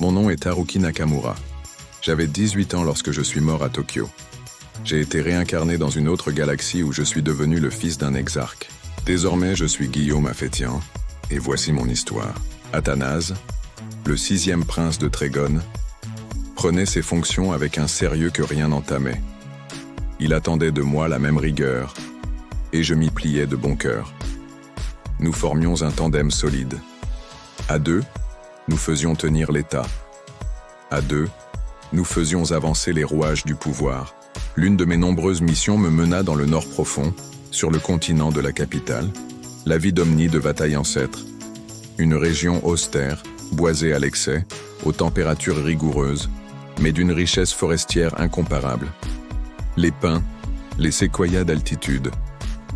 Mon nom est Haruki Nakamura. J'avais 18 ans lorsque je suis mort à Tokyo. J'ai été réincarné dans une autre galaxie où je suis devenu le fils d'un exarque. Désormais, je suis Guillaume Affétian, et voici mon histoire. Athanase, le 6e prince de Trégone, prenait ses fonctions avec un sérieux que rien n'entamait. Il attendait de moi la même rigueur, et je m'y pliais de bon cœur. Nous formions un tandem solide. À deux, nous faisions tenir l'État. À deux, nous faisions avancer les rouages du pouvoir. L'une de mes nombreuses missions me mena dans le nord profond, sur le continent de la capitale, la vie d'Omni de Vataille Ancêtre. Une région austère, boisée à l'excès, aux températures rigoureuses, mais d'une richesse forestière incomparable. Les pins, les séquoias d'altitude,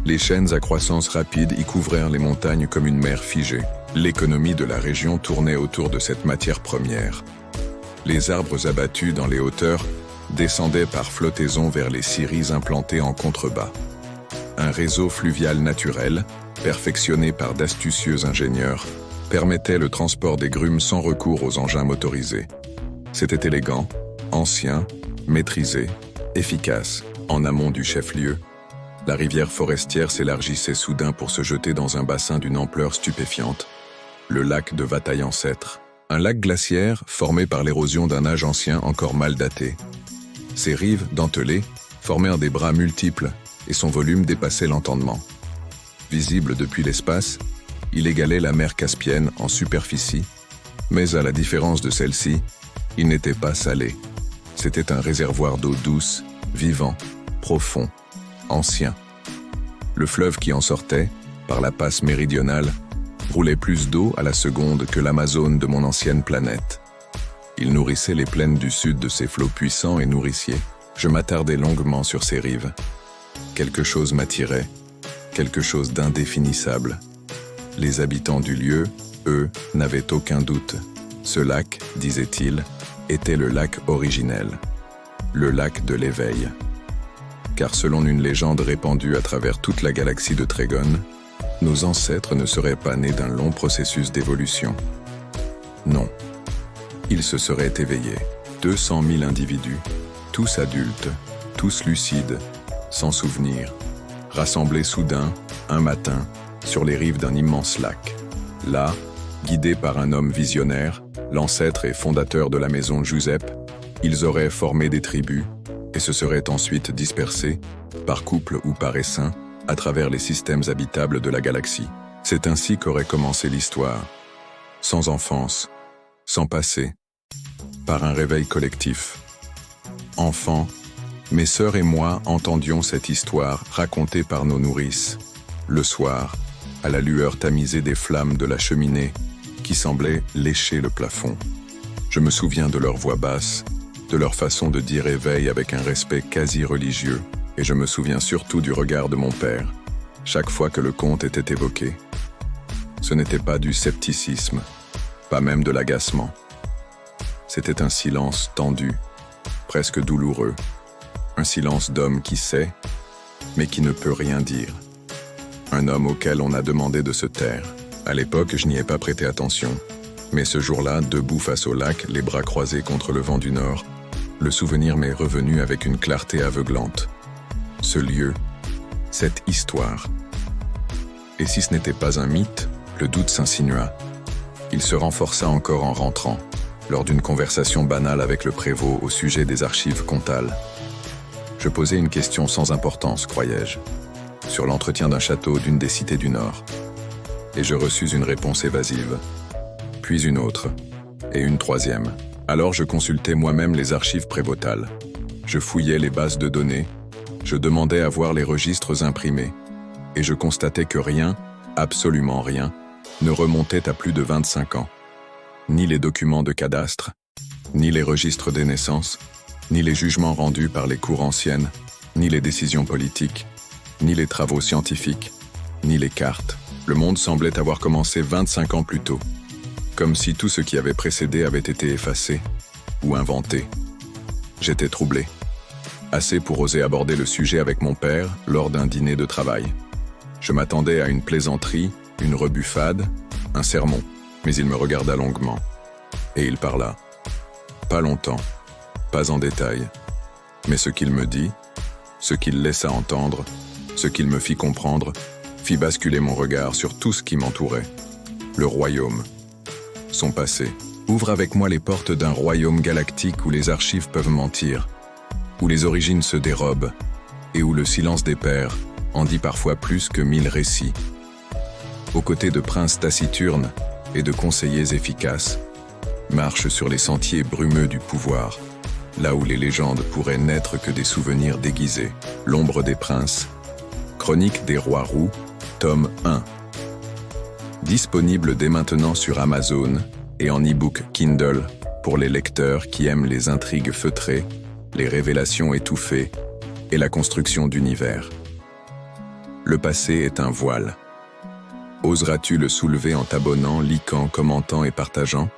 les chênes à croissance rapide y couvrèrent les montagnes comme une mer figée. L'économie de la région tournait autour de cette matière première. Les arbres abattus dans les hauteurs descendaient par flottaison vers les scieries implantées en contrebas. Un réseau fluvial naturel, perfectionné par d'astucieux ingénieurs, permettait le transport des grumes sans recours aux engins motorisés. C'était élégant, ancien, maîtrisé, efficace. En amont du chef-lieu, la rivière forestière s'élargissait soudain pour se jeter dans un bassin d'une ampleur stupéfiante, le lac de Vataille Ancêtre. Un lac glaciaire formé par l'érosion d'un âge ancien encore mal daté. Ses rives, dentelées, formèrent des bras multiples et son volume dépassait l'entendement. Visible depuis l'espace, il égalait la mer Caspienne en superficie, mais à la différence de celle-ci, il n'était pas salé. C'était un réservoir d'eau douce, vivant, profond, ancien. Le fleuve qui en sortait, par la passe méridionale, roulait plus d'eau à la seconde que l'Amazone de mon ancienne planète. Il nourrissait les plaines du sud de ses flots puissants et nourriciers. Je m'attardais longuement sur ses rives. Quelque chose m'attirait, quelque chose d'indéfinissable. Les habitants du lieu, eux, n'avaient aucun doute. Ce lac, disaient-ils, était le lac originel, le lac de l'éveil. Car selon une légende répandue à travers toute la galaxie de Trégone, nos ancêtres ne seraient pas nés d'un long processus d'évolution. Non. Ils se seraient éveillés. 200 000 individus, tous adultes, tous lucides, sans souvenir, rassemblés soudain, un matin, sur les rives d'un immense lac. Là, guidés par un homme visionnaire, l'ancêtre et fondateur de la maison Giuseppe, ils auraient formé des tribus et se seraient ensuite dispersés, par couple ou par essaim, à travers les systèmes habitables de la galaxie. C'est ainsi qu'aurait commencé l'histoire. Sans enfance, sans passé, par un réveil collectif. Enfants, mes sœurs et moi entendions cette histoire racontée par nos nourrices, le soir, à la lueur tamisée des flammes de la cheminée qui semblait lécher le plafond. Je me souviens de leur voix basse, de leur façon de dire éveil avec un respect quasi religieux, et je me souviens surtout du regard de mon père, chaque fois que le conte était évoqué. Ce n'était pas du scepticisme, pas même de l'agacement. C'était un silence tendu, presque douloureux, un silence d'homme qui sait, mais qui ne peut rien dire. Un homme auquel on a demandé de se taire. À l'époque, je n'y ai pas prêté attention, mais ce jour-là, debout face au lac, les bras croisés contre le vent du nord, le souvenir m'est revenu avec une clarté aveuglante. Ce lieu, cette histoire. Et si ce n'était pas un mythe, le doute s'insinua. Il se renforça encore en rentrant, lors d'une conversation banale avec le prévôt au sujet des archives comtales. Je posais une question sans importance, croyais-je, sur l'entretien d'un château d'une des cités du Nord. Et je reçus une réponse évasive, puis une autre, et une troisième. Alors je consultais moi-même les archives prévôtales. Je fouillais les bases de données, je demandais à voir les registres imprimés, et je constatais que rien, absolument rien, ne remontait à plus de 25 ans. Ni les documents de cadastre, ni les registres des naissances, ni les jugements rendus par les cours anciennes, ni les décisions politiques, ni les travaux scientifiques, ni les cartes. Le monde semblait avoir commencé 25 ans plus tôt, comme si tout ce qui avait précédé avait été effacé ou inventé. J'étais troublé, assez pour oser aborder le sujet avec mon père lors d'un dîner de travail. Je m'attendais à une plaisanterie, une rebuffade, un sermon, mais il me regarda longuement. Et il parla. Pas longtemps, pas en détail, mais ce qu'il me dit, ce qu'il laissa entendre, ce qu'il me fit comprendre, fit basculer mon regard sur tout ce qui m'entourait. Le royaume, son passé. Ouvre avec moi les portes d'un royaume galactique où les archives peuvent mentir, où les origines se dérobent, et où le silence des pères en dit parfois plus que 1000 récits. Aux côtés de princes taciturnes et de conseillers efficaces, marche sur les sentiers brumeux du pouvoir, là où les légendes pourraient n'être que des souvenirs déguisés. L'ombre des princes, Chronique des rois roux, tome 1. Disponible dès maintenant sur Amazon et en e-book Kindle pour les lecteurs qui aiment les intrigues feutrées, les révélations étouffées et la construction d'univers. Le passé est un voile. Oseras-tu le soulever en t'abonnant, likant, commentant et partageant ?